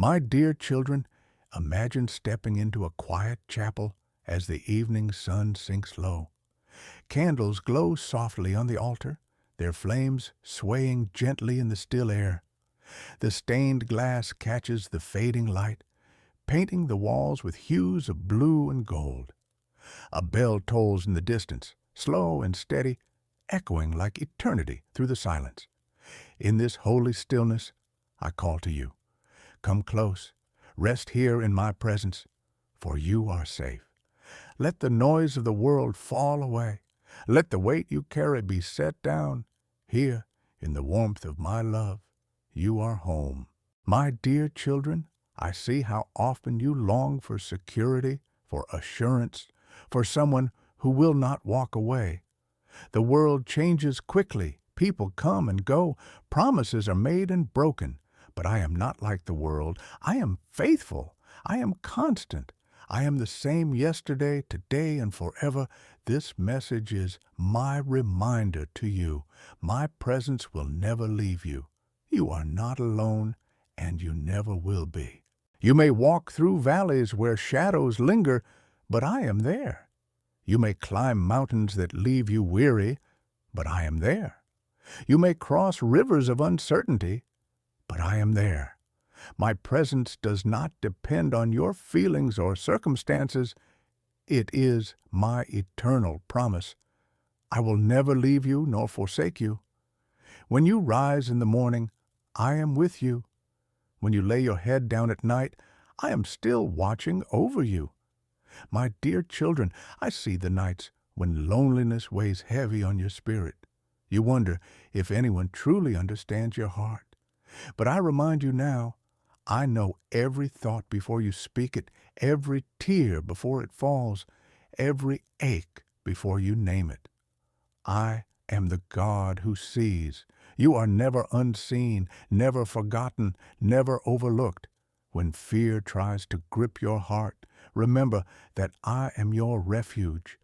My dear children, imagine stepping into a quiet chapel as the evening sun sinks low. Candles glow softly on the altar, their flames swaying gently in the still air. The stained glass catches the fading light, painting the walls with hues of blue and gold. A bell tolls in the distance, slow and steady, echoing like eternity through the silence. In this holy stillness, I call to you. Come close, rest here in my presence, for you are safe. Let the noise of the world fall away. Let the weight you carry be set down. Here, in the warmth of my love, you are home. My dear children, I see how often you long for security, for assurance, for someone who will not walk away. The world changes quickly. People come and go. Promises are made and broken. But I am not like the world. I am faithful. I am constant. I am the same yesterday, today, and forever. This message is my reminder to you. My presence will never leave you. You are not alone, and you never will be. You may walk through valleys where shadows linger, but I am there. You may climb mountains that leave you weary, but I am there. You may cross rivers of uncertainty, but I am there. My presence does not depend on your feelings or circumstances. It is my eternal promise. I will never leave you nor forsake you. When you rise in the morning, I am with you. When you lay your head down at night, I am still watching over you. My dear children, I see the nights when loneliness weighs heavy on your spirit. You wonder if anyone truly understands your heart. But I remind you now, I know every thought before you speak it, every tear before it falls, every ache before you name it. I am the God who sees. You are never unseen, never forgotten, never overlooked. When fear tries to grip your heart, remember that I am your refuge.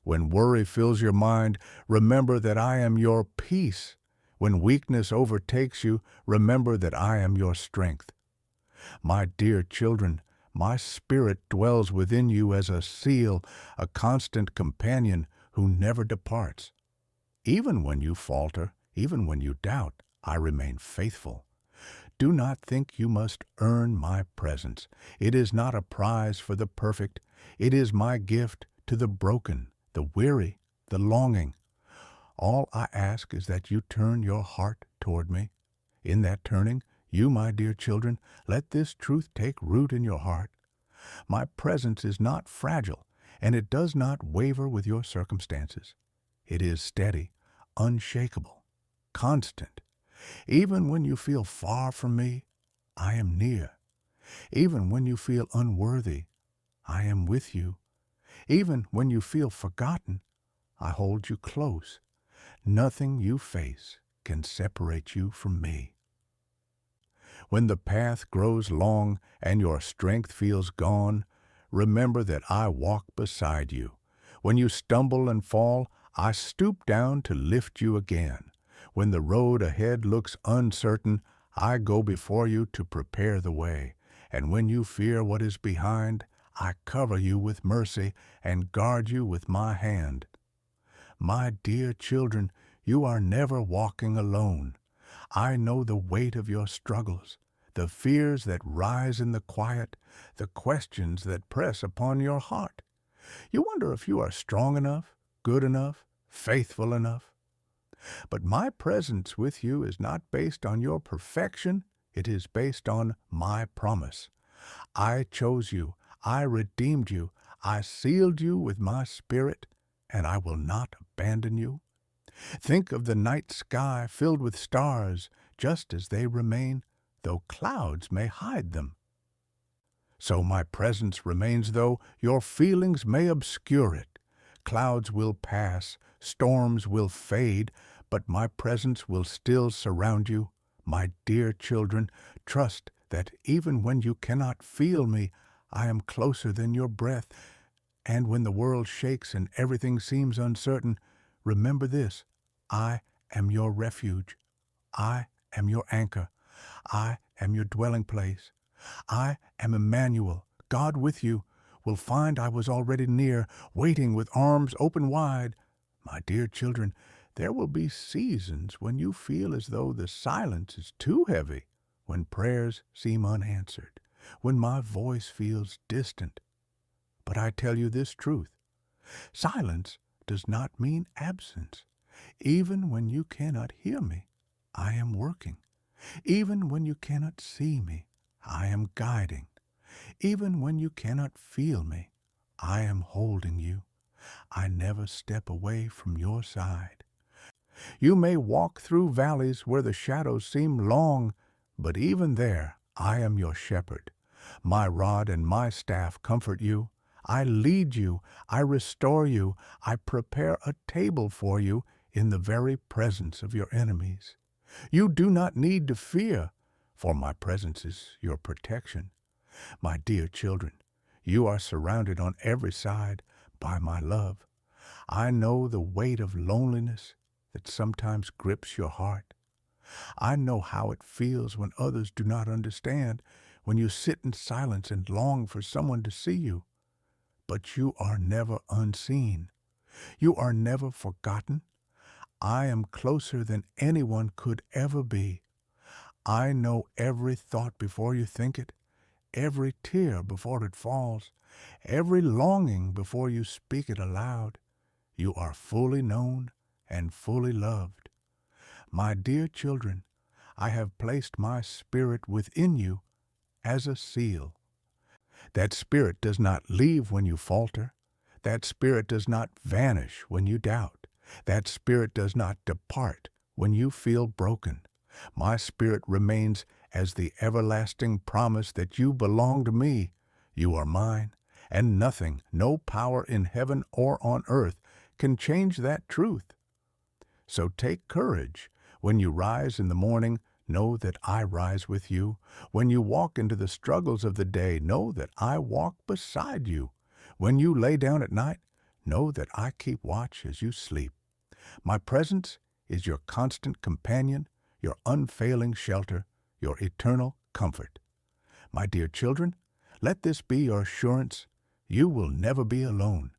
When worry fills your mind, remember that I am your peace. When weakness overtakes you, remember that I am your strength. My dear children, my spirit dwells within you as a seal, a constant companion who never departs. Even when you falter, even when you doubt, I remain faithful. Do not think you must earn my presence. It is not a prize for the perfect. It is my gift to the broken, the weary, the longing. All I ask is that you turn your heart toward me. In that turning, you, my dear children, let this truth take root in your heart. My presence is not fragile, and it does not waver with your circumstances. It is steady, unshakable, constant. Even when you feel far from me, I am near. Even when you feel unworthy, I am with you. Even when you feel forgotten, I hold you close. Nothing you face can separate you from me. When the path grows long and your strength feels gone, remember that I walk beside you. When you stumble and fall, I stoop down to lift you again. When the road ahead looks uncertain, I go before you to prepare the way. And when you fear what is behind, I cover you with mercy and guard you with my hand. My dear children, you are never walking alone. I know the weight of your struggles, the fears that rise in the quiet, the questions that press upon your heart. You wonder if you are strong enough, good enough, faithful enough. But my presence with you is not based on your perfection. It is based on my promise. I chose you. I redeemed you. I sealed you with my spirit, and I will not abandon you. Think of the night sky filled with stars, just as they remain, though clouds may hide them. So my presence remains, though your feelings may obscure it. Clouds will pass, storms will fade, but my presence will still surround you. My dear children, trust that even when you cannot feel me, I am closer than your breath. And when the world shakes and everything seems uncertain, remember this: I am your refuge. I am your anchor. I am your dwelling place. I am Emmanuel, God with you, will find I was already near, waiting with arms open wide. My dear children, there will be seasons when you feel as though the silence is too heavy, when prayers seem unanswered, when my voice feels distant. But I tell you this truth: silence does not mean absence. Even when you cannot hear me, I am working. Even when you cannot see me, I am guiding. Even when you cannot feel me, I am holding you. I never step away from your side. You may walk through valleys where the shadows seem long, but even there I am your shepherd. My rod and my staff comfort you. I lead you, I restore you, I prepare a table for you in the very presence of your enemies. You do not need to fear, for my presence is your protection. My dear children, you are surrounded on every side by my love. I know the weight of loneliness that sometimes grips your heart. I know how it feels when others do not understand, when you sit in silence and long for someone to see you. But you are never unseen. You are never forgotten. I am closer than anyone could ever be. I know every thought before you think it, every tear before it falls, every longing before you speak it aloud. You are fully known and fully loved. My dear children, I have placed my spirit within you as a seal. That spirit does not leave when you falter. That spirit does not vanish when you doubt. That spirit does not depart when you feel broken. My spirit remains as the everlasting promise that you belong to me. You are mine, and nothing, no power in heaven or on earth, can change that truth. So take courage. When you rise in the morning, know that I rise with you. When you walk into the struggles of the day, know that I walk beside you. When you lay down at night, know that I keep watch as you sleep. My presence is your constant companion, your unfailing shelter, your eternal comfort. My dear children, let this be your assurance: you will never be alone,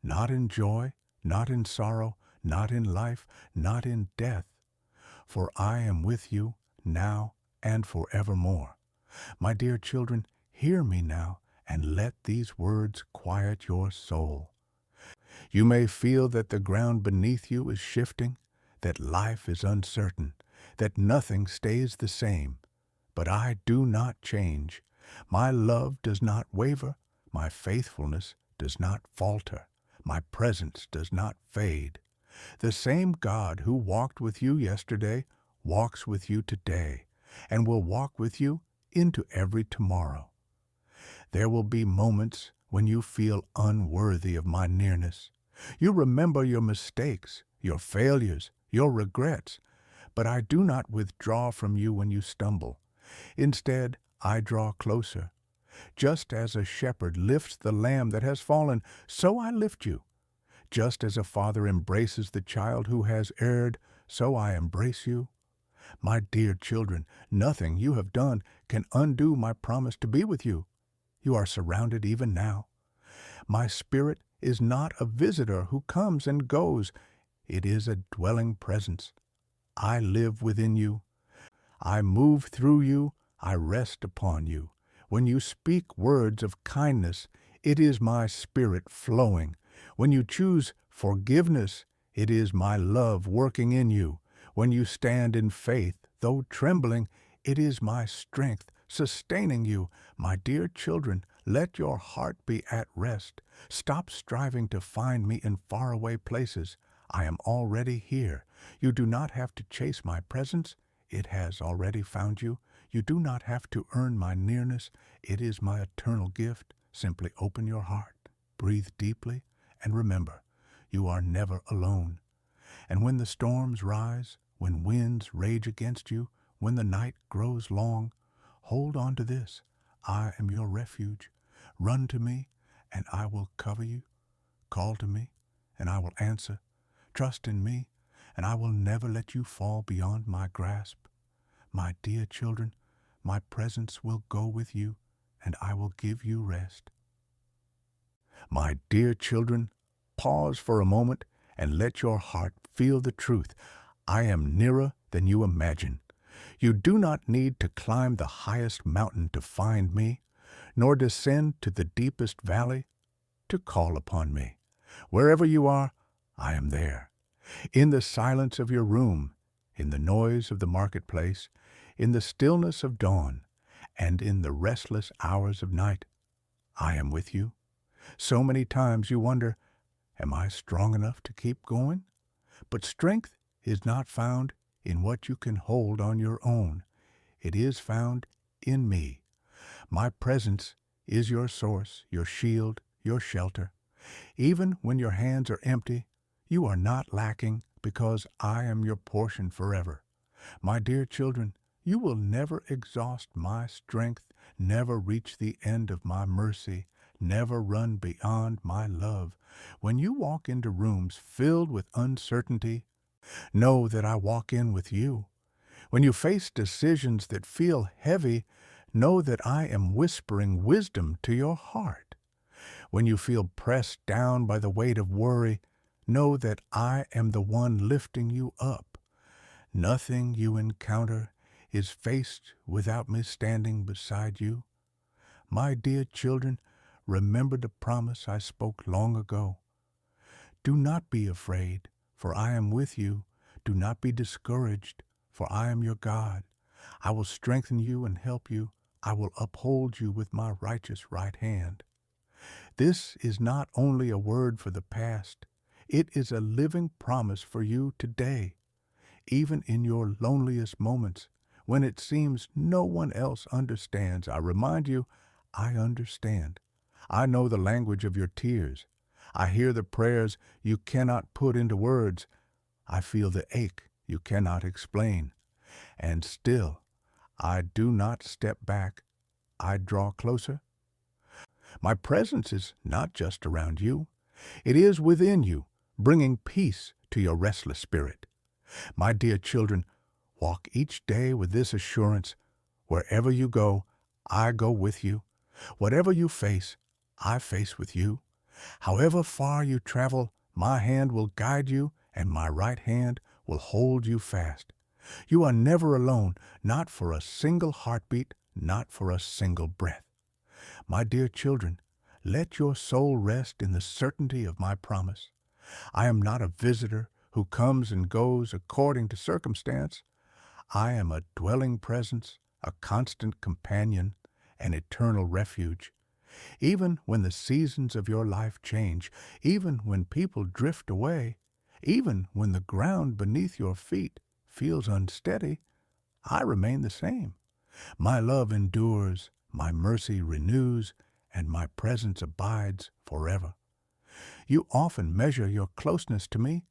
not in joy, not in sorrow, not in life, not in death. For I am with you now and forevermore. My dear children, hear me now and let these words quiet your soul. You may feel that the ground beneath you is shifting, that life is uncertain, that nothing stays the same. But I do not change. My love does not waver. My faithfulness does not falter. My presence does not fade. The same God who walked with you yesterday walks with you today and will walk with you into every tomorrow. There will be moments when you feel unworthy of my nearness. You remember your mistakes, your failures, your regrets, but I do not withdraw from you when you stumble. Instead, I draw closer. Just as a shepherd lifts the lamb that has fallen, so I lift you. Just as a father embraces the child who has erred, so I embrace you. My dear children, nothing you have done can undo my promise to be with you. You are surrounded even now. My spirit is not a visitor who comes and goes. It is a dwelling presence. I live within you. I move through you. I rest upon you. When you speak words of kindness, it is my spirit flowing. When you choose forgiveness, it is my love working in you. When you stand in faith, though trembling, it is my strength sustaining you. My dear children, let your heart be at rest. Stop striving to find me in faraway places. I am already here. You do not have to chase my presence. It has already found you. You do not have to earn my nearness. It is my eternal gift. Simply open your heart, breathe deeply, and remember, you are never alone. And when the storms rise, when winds rage against you, when the night grows long, hold on to this: I am your refuge. Run to me, and I will cover you. Call to me, and I will answer. Trust in me, and I will never let you fall beyond my grasp. My dear children, my presence will go with you, and I will give you rest. My dear children, pause for a moment and let your heart feel the truth. I am nearer than you imagine. You do not need to climb the highest mountain to find me, nor descend to the deepest valley to call upon me. Wherever you are, I am there. In the silence of your room, in the noise of the marketplace, in the stillness of dawn, and in the restless hours of night, I am with you. So many times you wonder, am I strong enough to keep going? But strength is not found in what you can hold on your own. It is found in me. My presence is your source, your shield, your shelter. Even when your hands are empty, you are not lacking because I am your portion forever. My dear children, you will never exhaust my strength, never reach the end of my mercy, never run beyond my love. When you walk into rooms filled with uncertainty, know that I walk in with you. When you face decisions that feel heavy, know that I am whispering wisdom to your heart. When you feel pressed down by the weight of worry, know that I am the one lifting you up. Nothing you encounter is faced without me standing beside you. My dear children, remember the promise I spoke long ago. Do not be afraid, for I am with you. Do not be discouraged, for I am your God. I will strengthen you and help you. I will uphold you with my righteous right hand. This is not only a word for the past, it is a living promise for you today. Even in your loneliest moments, when it seems no one else understands, I remind you, I understand. I know the language of your tears. I hear the prayers you cannot put into words. I feel the ache you cannot explain. And still, I do not step back. I draw closer. My presence is not just around you. It is within you, bringing peace to your restless spirit. My dear children, walk each day with this assurance. Wherever you go, I go with you. Whatever you face, I face with you. However far you travel, my hand will guide you, and my right hand will hold you fast. You are never alone, not for a single heartbeat, not for a single breath. My dear children, let your soul rest in the certainty of my promise. I am not a visitor who comes and goes according to circumstance. I am a dwelling presence, a constant companion, an eternal refuge. Even when the seasons of your life change, even when people drift away, even when the ground beneath your feet feels unsteady, I remain the same. My love endures, my mercy renews, and my presence abides forever. You often measure your closeness to me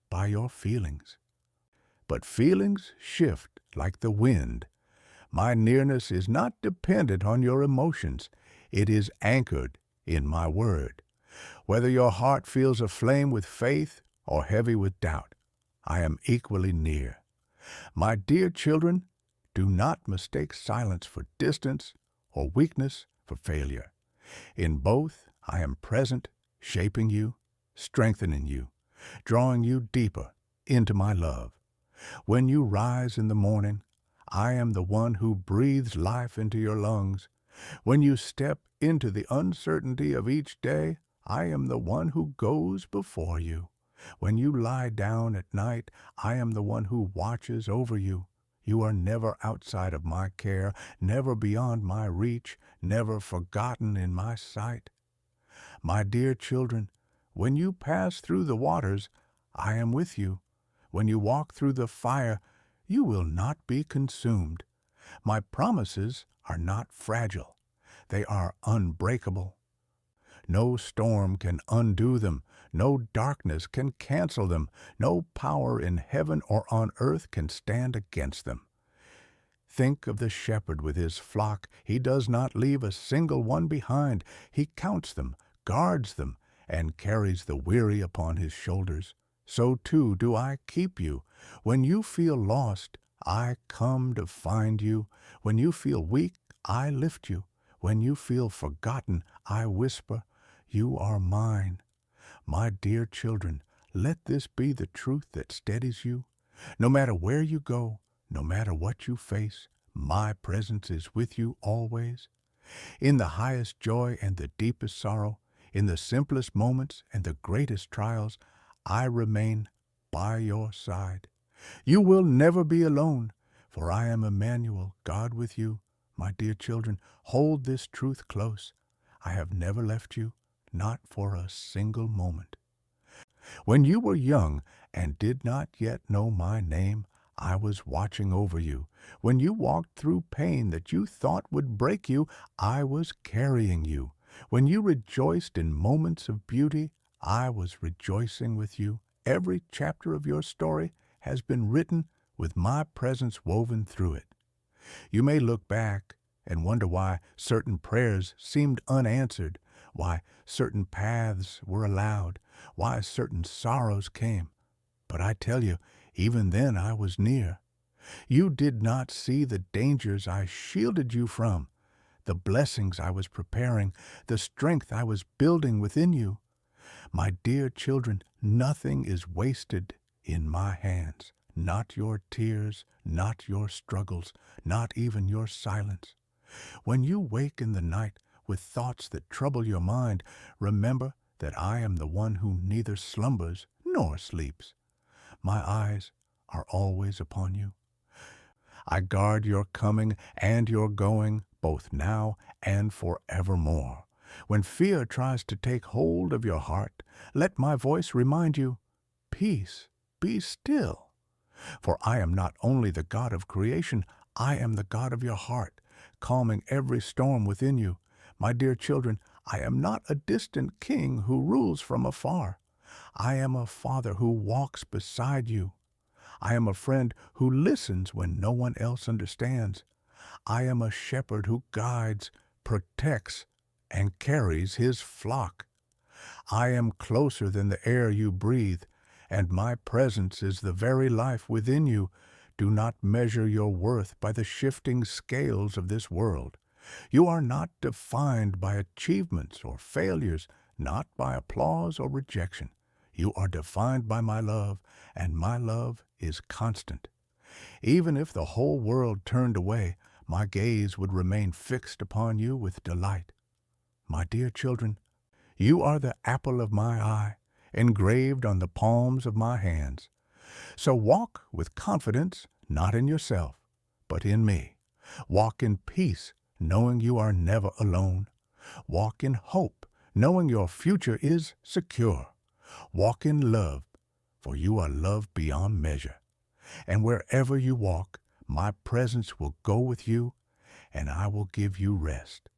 by your feelings. But feelings shift like the wind. My nearness is not dependent on your emotions. It is anchored in my word. Whether your heart feels aflame with faith or heavy with doubt, I am equally near. My dear children, do not mistake silence for distance or weakness for failure. In both, I am present, shaping you, strengthening you, drawing you deeper into my love. When you rise in the morning, I am the one who breathes life into your lungs. When you step into the uncertainty of each day, I am the one who goes before you. When you lie down at night, I am the one who watches over you. You are never outside of my care, never beyond my reach, never forgotten in my sight. My dear children, when you pass through the waters, I am with you. When you walk through the fire, you will not be consumed. My promises are not fragile. They are unbreakable. No storm can undo them. No darkness can cancel them. No power in heaven or on earth can stand against them. Think of the shepherd with his flock. He does not leave a single one behind. He counts them, guards them, and carries the weary upon his shoulders. So too do I keep you. When you feel lost, I come to find you. When you feel weak, I lift you. When you feel forgotten, I whisper, you are mine. My dear children, let this be the truth that steadies you. No matter where you go, no matter what you face, my presence is with you always. In the highest joy and the deepest sorrow, in the simplest moments and the greatest trials, I remain by your side. You will never be alone, for I am Emmanuel, God with you. My dear children, hold this truth close. I have never left you, not for a single moment. When you were young and did not yet know my name, I was watching over you. When you walked through pain that you thought would break you, I was carrying you. When you rejoiced in moments of beauty, I was rejoicing with you. Every chapter of your story has been written with my presence woven through it. You may look back and wonder why certain prayers seemed unanswered, why certain paths were allowed, why certain sorrows came. But I tell you, even then I was near. You did not see the dangers I shielded you from, the blessings I was preparing, the strength I was building within you. My dear children, nothing is wasted in my hands. Not your tears, not your struggles, not even your silence. When you wake in the night with thoughts that trouble your mind, remember that I am the one who neither slumbers nor sleeps. My eyes are always upon you. I guard your coming and your going, both now and forevermore. When fear tries to take hold of your heart, let my voice remind you, peace, be still. For I am not only the God of creation, I am the God of your heart, calming every storm within you. My dear children, I am not a distant king who rules from afar. I am a father who walks beside you. I am a friend who listens when no one else understands. I am a shepherd who guides, protects, and carries his flock. I am closer than the air you breathe, and my presence is the very life within you. Do not measure your worth by the shifting scales of this world. You are not defined by achievements or failures, not by applause or rejection. You are defined by my love, and my love is constant. Even if the whole world turned away, my gaze would remain fixed upon you with delight. My dear children, you are the apple of my eye, engraved on the palms of my hands. So walk with confidence, not in yourself, but in me. Walk in peace, knowing you are never alone. Walk in hope, knowing your future is secure. Walk in love, for you are loved beyond measure. And wherever you walk, my presence will go with you, and I will give you rest.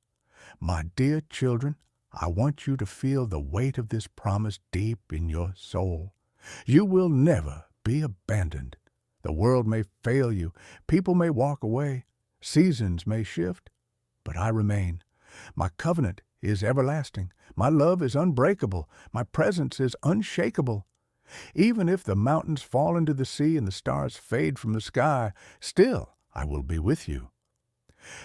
My dear children, I want you to feel the weight of this promise deep in your soul. You will never be abandoned. The world may fail you, people may walk away, seasons may shift, but I remain. My covenant is everlasting. My love is unbreakable. My presence is unshakable. Even if the mountains fall into the sea and the stars fade from the sky, still I will be with you.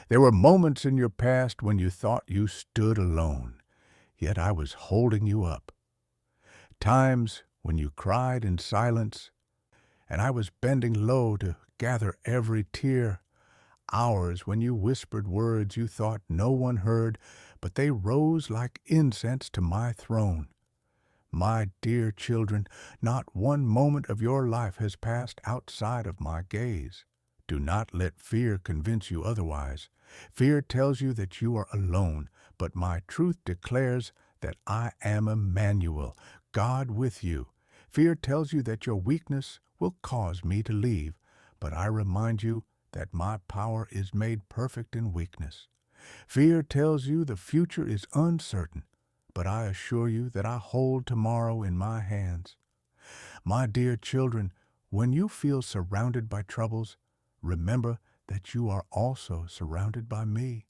There were moments in your past when you thought you stood alone, yet I was holding you up. Times when you cried in silence, and I was bending low to gather every tear. Hours when you whispered words you thought no one heard, but they rose like incense to my throne. My dear children, not one moment of your life has passed outside of my gaze. Do not let fear convince you otherwise. Fear tells you that you are alone, but my truth declares that I am Emmanuel, God with you. Fear tells you that your weakness will cause me to leave, but I remind you that my power is made perfect in weakness. Fear tells you the future is uncertain, but I assure you that I hold tomorrow in my hands. My dear children, when you feel surrounded by troubles, remember that you are also surrounded by me.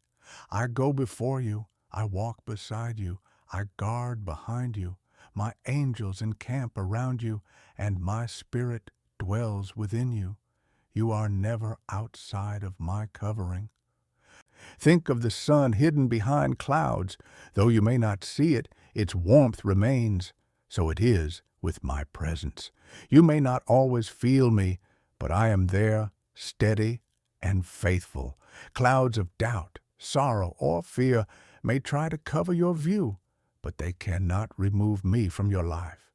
I go before you, I walk beside you, I guard behind you. My angels encamp around you, and my spirit dwells within you. You are never outside of my covering. Think of the sun hidden behind clouds. Though you may not see it, its warmth remains. So it is with my presence. You may not always feel me, but I am there, steady and faithful. Clouds of doubt, sorrow, or fear may try to cover your view, but they cannot remove me from your life.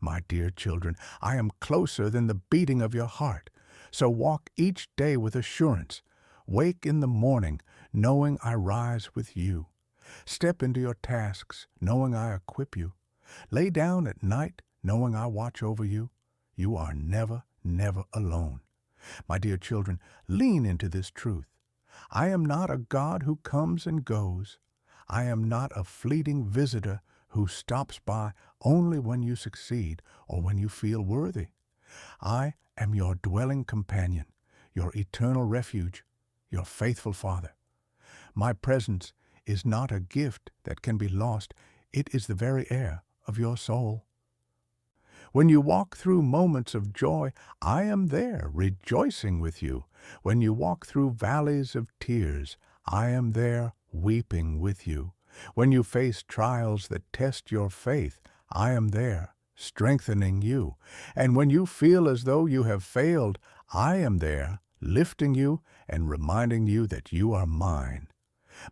My dear children, I am closer than the beating of your heart. So walk each day with assurance. Wake in the morning, knowing I rise with you. Step into your tasks, knowing I equip you. Lay down at night, knowing I watch over you. You are never, never alone. My dear children, lean into this truth. I am not a God who comes and goes. I am not a fleeting visitor who stops by only when you succeed or when you feel worthy. I am your dwelling companion, your eternal refuge, your faithful Father. My presence is not a gift that can be lost. It is the very air of your soul. When you walk through moments of joy, I am there rejoicing with you. When you walk through valleys of tears, I am there weeping with you. When you face trials that test your faith, I am there strengthening you. And when you feel as though you have failed, I am there lifting you and reminding you that you are mine.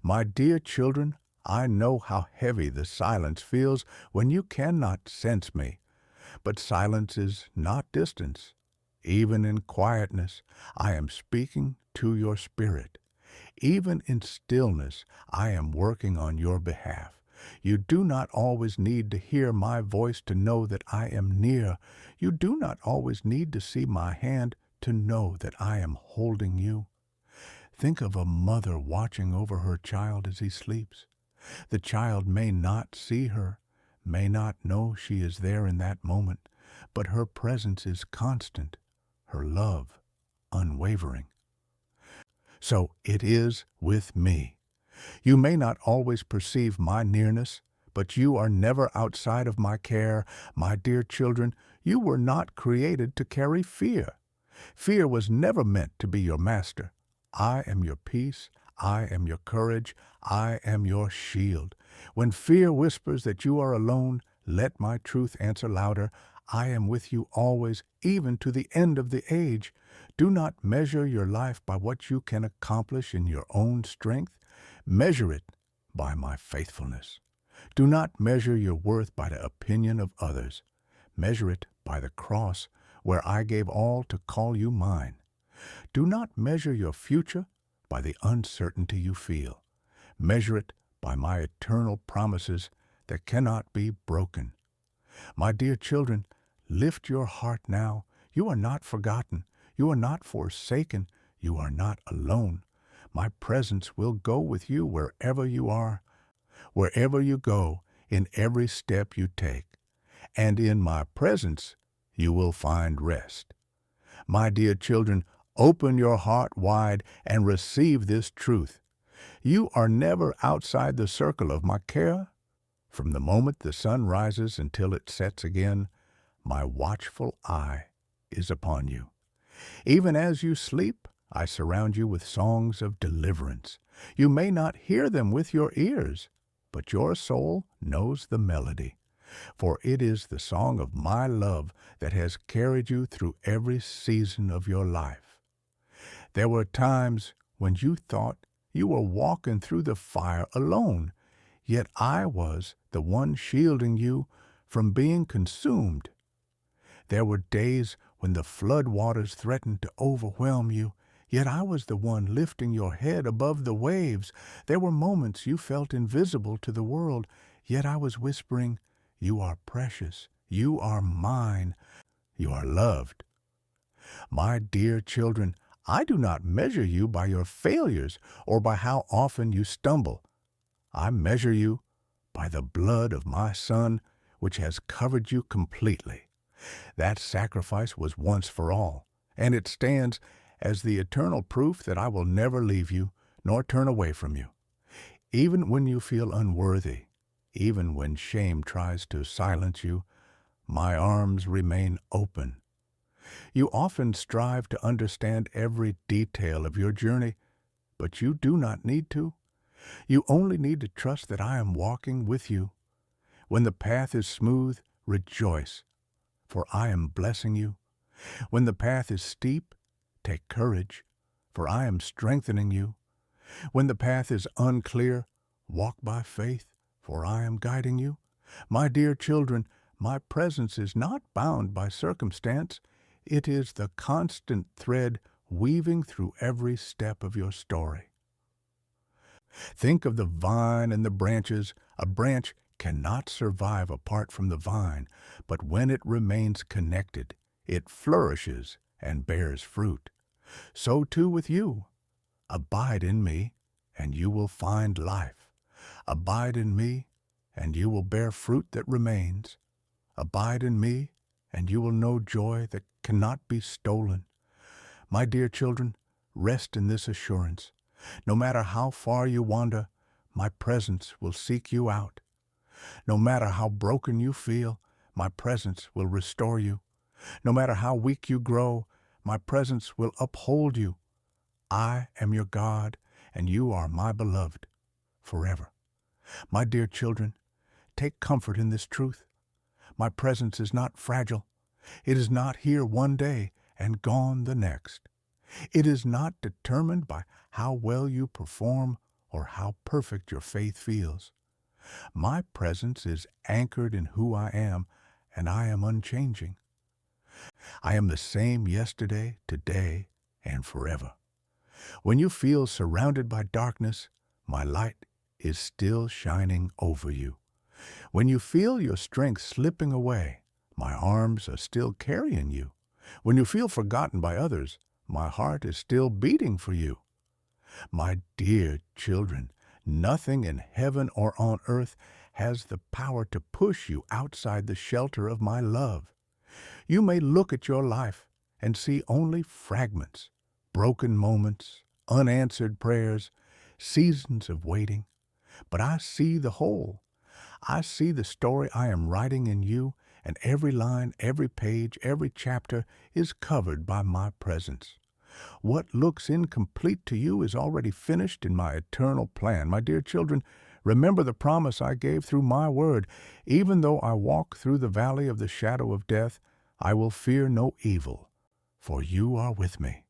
My dear children, I know how heavy the silence feels when you cannot sense me. But silence is not distance. Even in quietness, I am speaking to your spirit. Even in stillness, I am working on your behalf. You do not always need to hear my voice to know that I am near. You do not always need to see my hand to know that I am holding you. Think of a mother watching over her child as he sleeps. The child may not see her, may not know she is there in that moment, but her presence is constant, her love unwavering. So it is with me. You may not always perceive my nearness, but you are never outside of my care. My dear children, you were not created to carry fear. Fear was never meant to be your master. I am your peace. I am your courage. I am your shield. When fear whispers that you are alone, let my truth answer louder. I am with you always, even to the end of the age. Do not measure your life by what you can accomplish in your own strength. Measure it by my faithfulness. Do not measure your worth by the opinion of others. Measure it by the cross, where I gave all to call you mine. Do not measure your future by the uncertainty you feel. Measure it by my eternal promises that cannot be broken. My dear children, lift your heart now. You are not forgotten. You are not forsaken. You are not alone. My presence will go with you wherever you are, wherever you go, in every step you take. And in my presence you will find rest. My dear children, open your heart wide and receive this truth. You are never outside the circle of my care. From the moment the sun rises until it sets again, my watchful eye is upon you. Even as you sleep, I surround you with songs of deliverance. You may not hear them with your ears, but your soul knows the melody. For it is the song of my love that has carried you through every season of your life. There were times when you thought you were walking through the fire alone, yet I was the one shielding you from being consumed. There were days when the flood waters threatened to overwhelm you, yet I was the one lifting your head above the waves. There were moments you felt invisible to the world, yet I was whispering, "You are precious. You are mine. You are loved." My dear children, I do not measure you by your failures or by how often you stumble. I measure you by the blood of my Son, which has covered you completely. That sacrifice was once for all, and it stands as the eternal proof that I will never leave you nor turn away from you. Even when you feel unworthy, even when shame tries to silence you, my arms remain open. You often strive to understand every detail of your journey, but you do not need to. You only need to trust that I am walking with you. When the path is smooth, rejoice, for I am blessing you. When the path is steep, take courage, for I am strengthening you. When the path is unclear, walk by faith, for I am guiding you. My dear children, my presence is not bound by circumstance. It is the constant thread weaving through every step of your story. Think of the vine and the branches. A branch cannot survive apart from the vine, but when it remains connected, it flourishes and bears fruit. So too with you. Abide in me, and you will find life. Abide in me, and you will bear fruit that remains. Abide in me, and you will know joy that cannot be stolen. My dear children, rest in this assurance. No matter how far you wander, my presence will seek you out. No matter how broken you feel, my presence will restore you. No matter how weak you grow, my presence will uphold you. I am your God, and you are my beloved forever. My dear children, take comfort in this truth. My presence is not fragile. It is not here one day and gone the next. It is not determined by how well you perform or how perfect your faith feels. My presence is anchored in who I am, and I am unchanging. I am the same yesterday, today, and forever. When you feel surrounded by darkness, my light is still shining over you. When you feel your strength slipping away, my arms are still carrying you. When you feel forgotten by others, my heart is still beating for you. My dear children, nothing in heaven or on earth has the power to push you outside the shelter of my love. You may look at your life and see only fragments, broken moments, unanswered prayers, seasons of waiting. But I see the whole. I see the story I am writing in you, and every line, every page, every chapter is covered by my presence. What looks incomplete to you is already finished in my eternal plan. My dear children, remember the promise I gave through my word. Even though I walk through the valley of the shadow of death, I will fear no evil, for you are with me.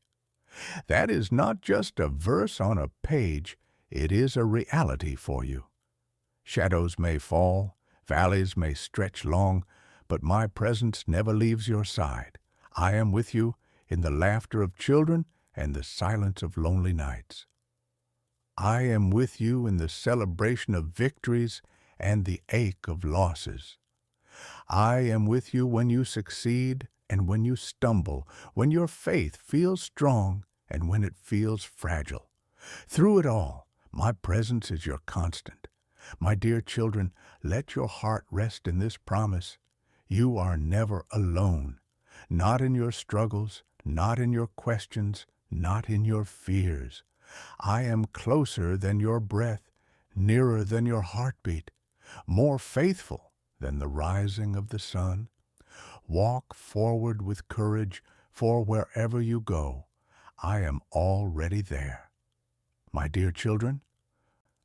That is not just a verse on a page, it is a reality for you. Shadows may fall, valleys may stretch long, but my presence never leaves your side. I am with you in the laughter of children and the silence of lonely nights. I am with you in the celebration of victories and the ache of losses. I am with you when you succeed and when you stumble, when your faith feels strong and when it feels fragile. Through it all, my presence is your constant. My dear children, let your heart rest in this promise. You are never alone, not in your struggles, not in your questions, not in your fears. I am closer than your breath, nearer than your heartbeat, more faithful than the rising of the sun. Walk forward with courage, for wherever you go, I am already there. My dear children,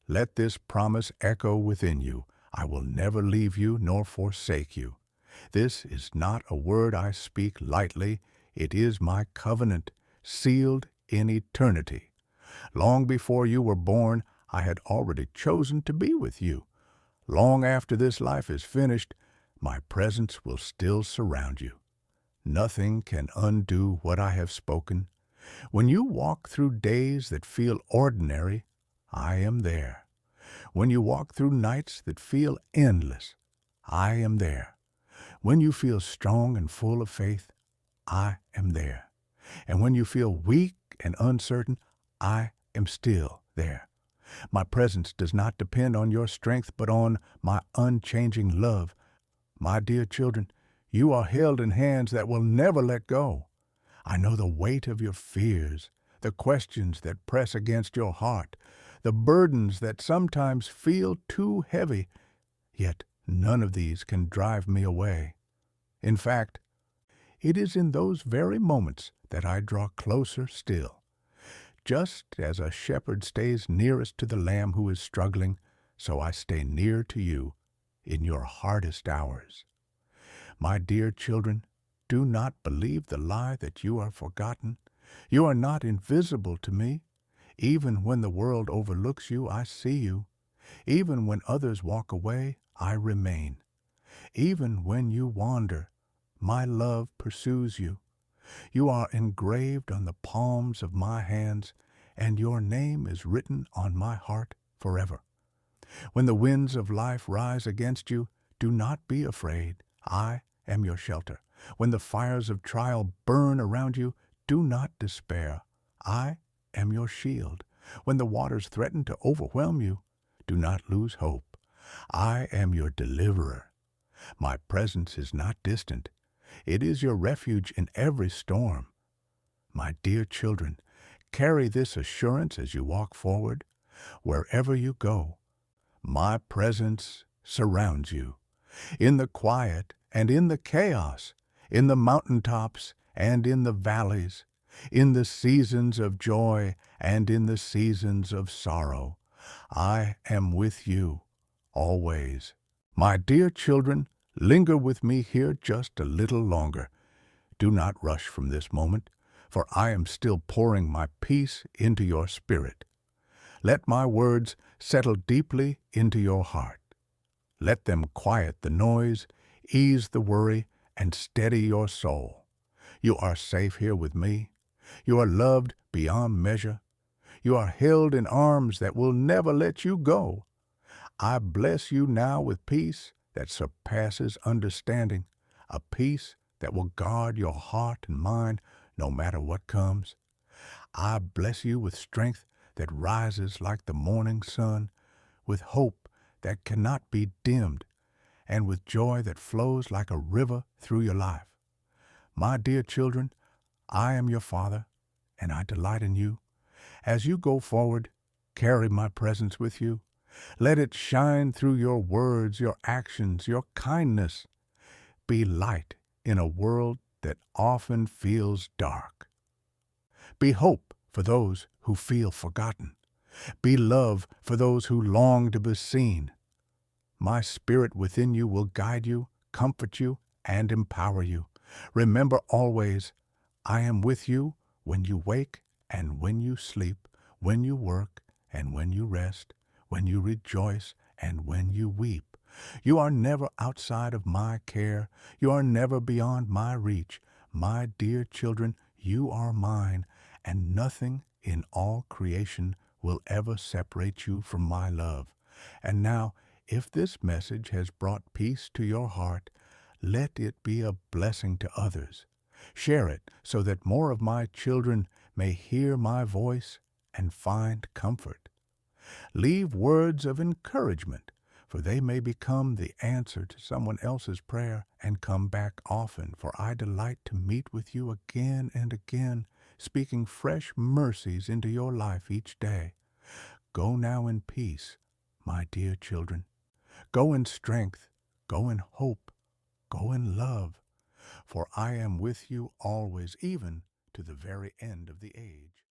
let this promise echo within you. I will never leave you nor forsake you. This is not a word I speak lightly. It is my covenant, sealed in eternity. Long before you were born, I had already chosen to be with you. Long after this life is finished, my presence will still surround you. Nothing can undo what I have spoken. When you walk through days that feel ordinary, I am there. When you walk through nights that feel endless, I am there. When you feel strong and full of faith, I am there. And when you feel weak and uncertain, I am still there. My presence does not depend on your strength, but on my unchanging love. My dear children, you are held in hands that will never let go. I know the weight of your fears, the questions that press against your heart, the burdens that sometimes feel too heavy, yet none of these can drive me away. In fact, It is in those very moments that I draw closer still. Just as a shepherd stays nearest to the lamb who is struggling, so I stay near to you in your hardest hours. My dear children, do not believe the lie that you are forgotten. You are not invisible to me. Even when the world overlooks you, I see you. Even when others walk away, I remain. Even when you wander, my love pursues you. You are engraved on the palms of my hands, and your name is written on my heart forever. When the winds of life rise against you, do not be afraid. I am your shelter. When the fires of trial burn around you, do not despair. I am your shield. When the waters threaten to overwhelm you, do not lose hope. I am your deliverer. My presence is not distant. It is your refuge in every storm. My dear children, carry this assurance as you walk forward. Wherever you go, my presence surrounds you. In the quiet and in the chaos, in the mountaintops and in the valleys, in the seasons of joy and in the seasons of sorrow, I am with you always. My dear children, linger with me here just a little longer. Do not rush from this moment, for I am still pouring my peace into your spirit. Let my words settle deeply into your heart. Let them quiet the noise, ease the worry, and steady your soul. You are safe here with me. You are loved beyond measure. You are held in arms that will never let you go. I bless you now with peace that surpasses understanding, a peace that will guard your heart and mind no matter what comes. I bless you with strength that rises like the morning sun, with hope that cannot be dimmed, and with joy that flows like a river through your life. My dear children, I am your Father, and I delight in you. As you go forward, carry my presence with you. Let it shine through your words, your actions, your kindness. Be light in a world that often feels dark. Be hope for those who feel forgotten. Be love for those who long to be seen. My spirit within you will guide you, comfort you, and empower you. Remember always, I am with you when you wake and when you sleep, when you work and when you rest, when you rejoice and when you weep. You are never outside of my care. You are never beyond my reach. My dear children, you are mine, and nothing in all creation will ever separate you from my love. And now, if this message has brought peace to your heart, let it be a blessing to others. Share it so that more of my children may hear my voice and find comfort. Leave words of encouragement, for they may become the answer to someone else's prayer, and come back often, for I delight to meet with you again and again, speaking fresh mercies into your life each day. Go now in peace, my dear children. Go in strength, go in hope, go in love, for I am with you always, even to the very end of the age.